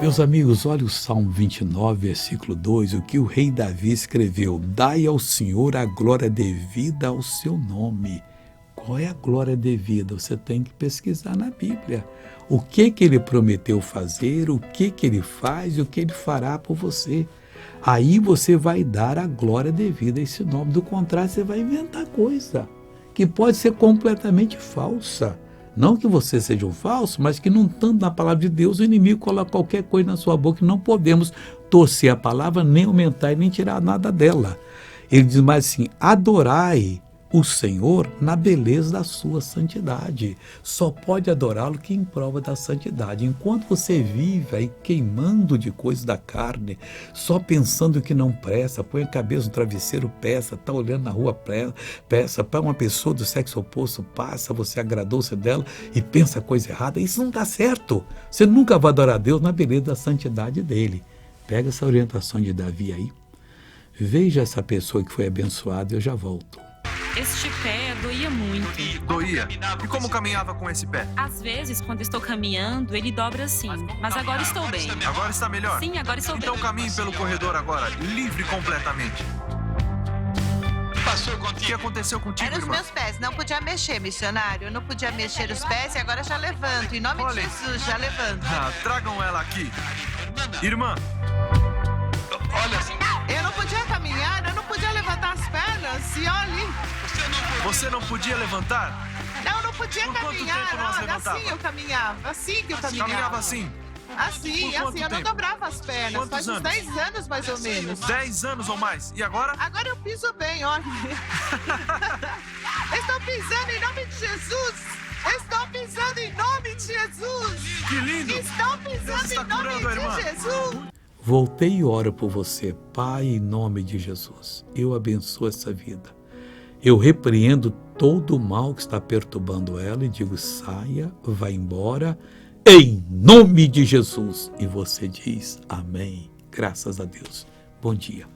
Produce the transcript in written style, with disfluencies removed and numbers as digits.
Meus amigos, olha o Salmo 29, versículo 2, o que o rei Davi escreveu: dai ao Senhor a glória devida ao seu nome. Qual é a glória devida? Você tem que pesquisar na Bíblia. O que ele prometeu fazer, o que ele faz e o que ele fará por você. Aí você vai dar a glória devida a esse nome. Do contrário, você vai inventar coisa que pode ser completamente falsa. Não que você seja um falso, mas que não estando na palavra de Deus, o inimigo coloca qualquer coisa na sua boca e não podemos torcer a palavra, nem aumentar e nem tirar nada dela. Ele diz mais assim: adorai o Senhor na beleza da sua santidade. Só pode adorá-lo quem prova da santidade. Enquanto você vive aí queimando de coisas da carne, só pensando que não presta, põe a cabeça no travesseiro, peça, está olhando na rua, peça, para uma pessoa do sexo oposto, passa, você agradou-se dela e pensa coisa errada, isso não dá certo. Você nunca vai adorar a Deus na beleza da santidade dele. Pega essa orientação de Davi aí, veja essa pessoa que foi abençoada e eu já volto. Este pé doía muito. Doía? E como caminhava com esse pé? Às vezes, quando estou caminhando, ele dobra assim. Mas agora estou bem. Agora está melhor? Sim, agora estou bem. Então caminhe pelo corredor agora, livre completamente. O que aconteceu contigo, Era os irmã? meus pés, não podia mexer, missionário. Eu não podia mexer os pés e agora já levanto. Em nome de Jesus, já levanto. Tragam ela aqui. Irmã, Eu não podia caminhar, eu não podia levantar as pernas. E olhe, você não podia levantar? não, eu não podia Por quanto caminhar. tempo não se Olha, levantava? assim eu caminhava, assim que eu caminhava. Caminhava assim? Assim, Por quanto assim, eu não tempo? dobrava as pernas. Quantos Faz uns anos? 10 anos, mais ou menos. 10 anos ou mais. E agora? Agora eu piso bem, olha. Estou pisando em nome de Jesus. Estou pisando em nome de Jesus. Que lindo! Estou Deus pisando está em nome curando a irmã. de Jesus. Voltei e oro por você, Pai, em nome de Jesus. Eu abençoo essa vida. Eu repreendo todo o mal que está perturbando ela e digo: saia, vá embora, em nome de Jesus. E você diz: amém. Graças a Deus. Bom dia.